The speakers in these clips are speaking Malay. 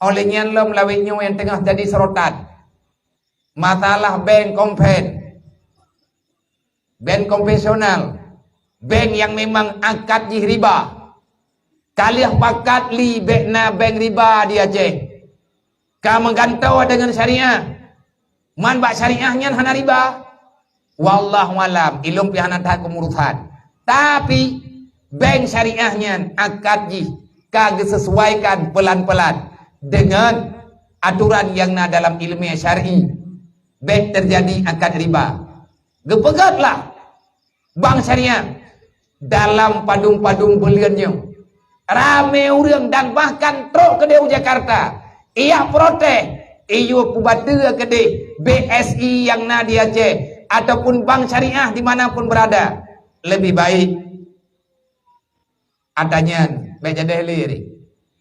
Olehnya lo melalui yang tengah jadi sorotan. Masalah bank konvensional, bank yang memang angkat riba. Kalian pakat li bank riba di Aceh. Kamu gantau dengan syariah. Man bak syariahnya hana riba. Wallahu alam, ilum pihana tak kemurusan. Tapi bank syariahnya angkat kagak sesuaikan pelan-pelan dengan aturan yang dalam ilmiah syar'i. Bank terjadi angkat riba. Gepegatlah bank syariah dalam padung-padung beliannya. Rame orang dan bahkan truk ke Jakarta. Ia protes. Ia kubata ke BSI yang di Aceh ataupun bank syariah dimanapun berada. Lebih baik adanya baca dahili.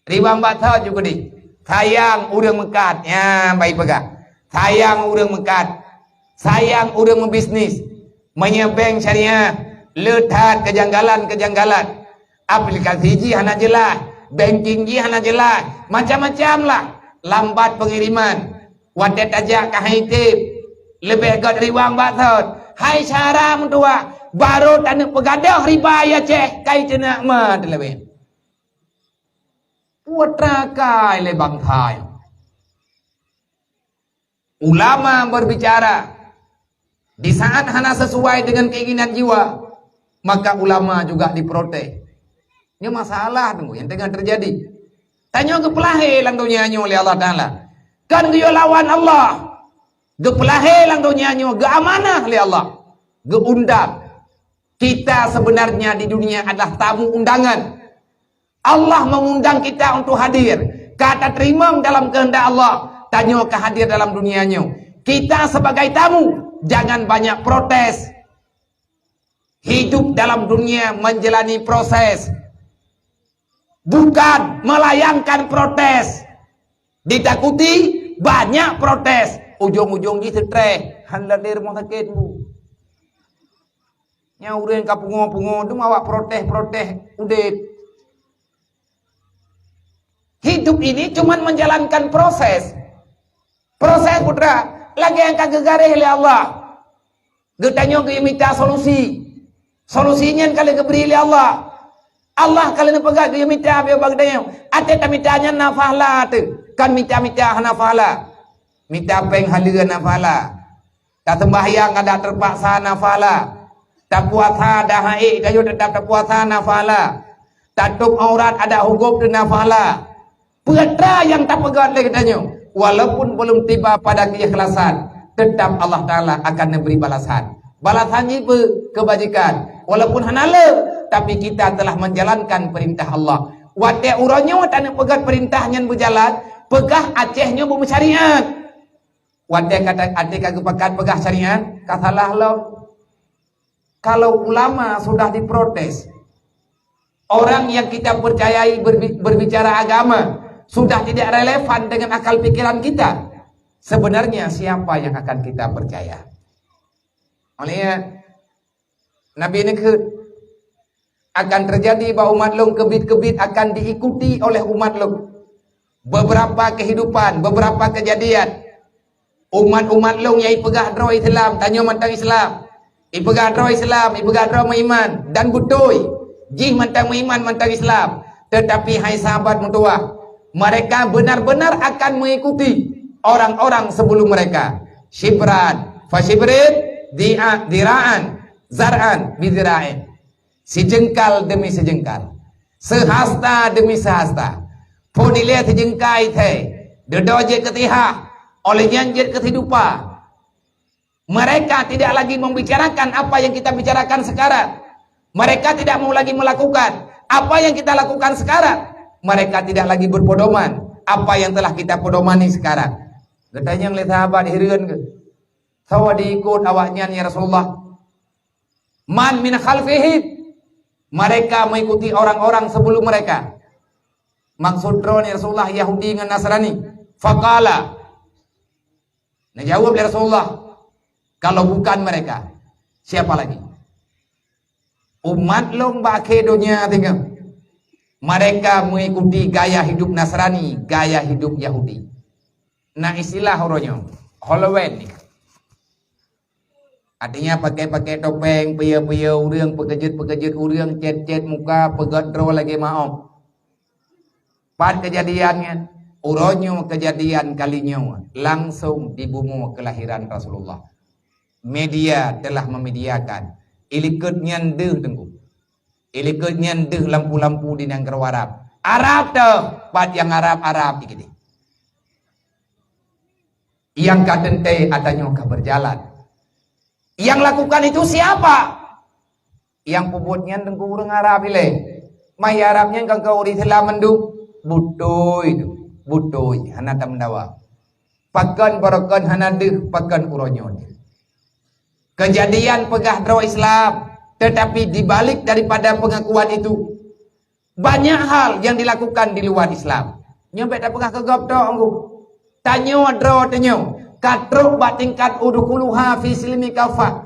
Riba batal juga di. Sayang orang mekat. Ya, baik pegang. Sayang orang mekat. Sayang orang membisnis. Menyebeng syariah. Letak kejanggalan-kejanggalan. Aplikasi ji hana jelas, banking ji hana jelas, macam-macam lah. Lambat pengiriman, wadet aja kahitip, lebih kat riwang batot. Hai cara mentua, baru tanah pegadah riba ya ceh, kai cenak mah lebih. Putra kai le bang thai. Ulama berbicara di saat hana sesuai dengan keinginan jiwa, maka ulama juga diprotes. Ini masalah tunggu yang tengah terjadi. Tanya ke pelahe lang dunianya oleh Allah Ta'ala. Kan dia lawan Allah. Ke pelahe lang dunianya. Ke amanah oleh Allah. Ke undang. Kita sebenarnya di dunia adalah tamu undangan. Allah mengundang kita untuk hadir. Kata terima dalam kehendak Allah. Tanya ke hadir dalam dunianya. Kita sebagai tamu. Jangan banyak protes. Hidup dalam dunia menjalani proses. Bukan melayangkan protes. Ditakuti banyak protes. Ujung-ujung di stres. Hendak di rumah sakit bu. Nyaurin kapungo-pungo. Itu awak protes-protes. Udah. Hidup ini cuma menjalankan proses. Proses putra. Lagi yang kagak garih oleh Allah. Getanya ke minta solusi. Solusinya kali keberi oleh Allah. Allah kalau nak pegang dia minta dia bagdanya. Ate tak mintanya nafala tu. Kan minta nafala. Minta peng halia nafala. Tak sembahyang ada terpaksa nafala. Tak puasa ada haid kayu tetap terpuasa nafala. Tak tutup aurat ada hukum tu nafala. Putra yang tak pegang lagi katanya. Walaupun belum tiba pada keikhlasan, tetap Allah Ta'ala akan memberi balasan. Balasannya kebajikan. Walaupun hanala, tapi kita telah menjalankan perintah Allah. Wadah uranya tak nak pegang perintahnya berjalan, pegah Acehnya bersyariat. Wadah kata adik kagak pegang pegah syariat, katalah lo. Kalau ulama sudah diprotes, orang yang kita percayai berbicara agama sudah tidak relevan dengan akal pikiran kita. Sebenarnya siapa yang akan kita percaya? Olehnya Nabi ini akan terjadi bahwa umat long kebit-kebit akan diikuti oleh umat long. Beberapa kehidupan, beberapa kejadian. Umat-umat long yang ipegah draw Islam, tanya mantang Islam. Ipegah draw Islam, ipegah draw iman dan butoi. Jih mantang iman, mantang Islam. Tetapi hai sahabat mutua, mereka benar-benar akan mengikuti orang-orang sebelum mereka. Shibran, fashibrin, diraan, zar'an, bidira'in. Sejengkal demi sejengkal, sehasta demi sehasta. Ponilia sejengkai the, dedoje ketiha, oleh janjit ketidupa. Mereka tidak lagi membicarakan apa yang kita bicarakan sekarang. Mereka tidak mau lagi melakukan apa yang kita lakukan sekarang. Mereka tidak lagi berpedoman apa yang telah kita pedomani sekarang. Katanya oleh sahabat hirian ke, sawa diikut awaknya ya Rasulullah. Man min khalfihim. Mereka mengikuti orang-orang sebelum mereka. Maksud ya Rasulullah Yahudi dengan Nasrani. Faqala. Nah jawab ya Rasulullah. Kalau bukan mereka, siapa lagi? Umat long bake dunia tinggal. Mereka mengikuti gaya hidup Nasrani, gaya hidup Yahudi. Nah istilah horonya Halloween nih. Artinya pakai topeng, pia urang, pekejut urang, cet muka, pegadro lagi maaf. Pada kejadiannya, uronyo kejadian kalinya langsung di bumi kelahiran Rasulullah. Media telah memediakan. Ilikut nyandeh tengku. Ilikut nyandeh lampu-lampu di negara Arab. Arab tuh, pad yang Arab dikit. Yang kadente adanya berjalan. Yang lakukan itu siapa? Yang pubutnya tengku urang Arab ile. Mai Arabnya kau uri telah menduk. Butoy hana tamdawa. Pakan barakan hana deh pakan uronyo. Kejadian pegah draw Islam, tetapi dibalik daripada pengakuan itu banyak hal yang dilakukan di luar Islam. Nyampe tak pegah kegap tok angku. Tanyo draw tanyo. Katruk bak tingkat udkhuluha fi silmi kafah.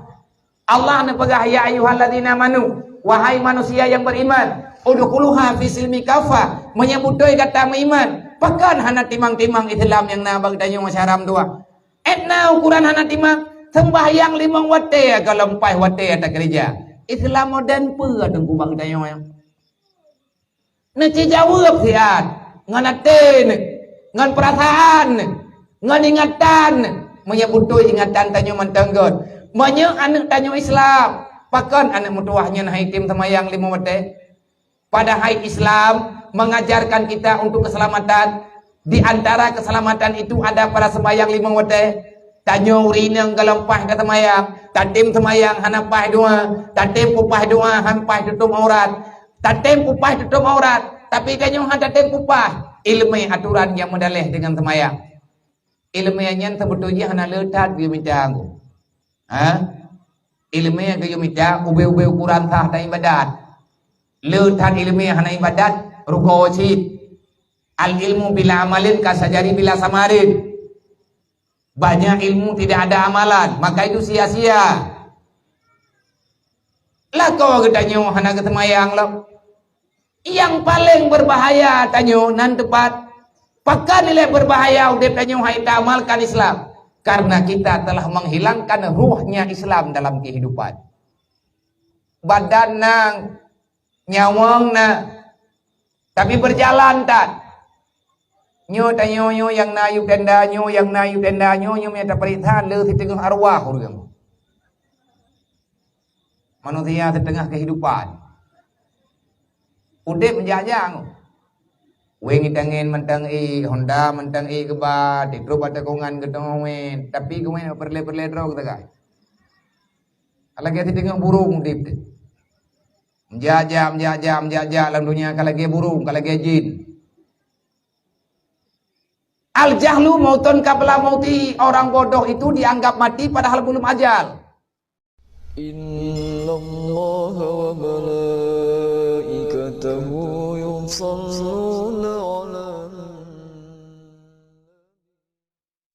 Allah ne pegah ya ayyuhalladzina amanu, wahai manusia yang beriman, udkhuluha fi silmi kafah, menyebutoi kata beriman. Pakan hana timang-timang Islam yang na bag tanyo masyaram tua. Etna ukuran hana timang sembahyang 5 waktu kalau 4 waktu tak gereja. Islam modern pe tengku bang tanyo yang. Neci jawab siat, ngan aten, ngan perasaan, ngan ingatan, menyebutoi ingatan tanyo mantenggot. Banyak anak tanyo Islam, pakan anak mutuahnya nah tim sembahyang 5 waktu. Pada hai Islam mengajarkan kita untuk keselamatan. Di antara keselamatan itu ada pada sembahyang 5 waktu. Tanyo urinang galampah ke semayang, tatim semayang hanapah dua, tatim kupah dua hampah tutup aurat, tatim kupah tutup aurat, tapi tanyo tatim kupah ilmu aturan yang mendalih dengan semayang. Ilmunya sebetulnya hana letat dia minta aku. Ilmunya dia minta ube ukuran sah dan ibadat. Letat ilmunya hana ibadat ruko wajib. Al ilmu bila amalin kasajari bila samarin. Banyak ilmu tidak ada amalan, maka itu sia-sia. Lah kau ketanyo hana ketemayang lo. Yang paling berbahaya tanyo nan tepat. Pakan nilai berbahaya udep tanyo hai ta amalkan Islam. Karena kita telah menghilangkan ruhnya Islam dalam kehidupan. Badan nang nyawang na tapi berjalan tak. Nyo tanyo nyo yang nayu tenda nyo minta perintah le di tengah arwah urang. Manusia di tengah kehidupan. Udep menjajang. Wengi tangen mentang Honda mentang keba ditro pada kongan gedong wen tapi kemen perle drog tagay. Alagi di tengah burung udep. Menjajam dalam dunia kalagi burung kalagi jin. Al-jahlu mautun qabla mauti, orang bodoh itu dianggap mati padahal belum ajal. Innallaha wa malaikatahu yusholluna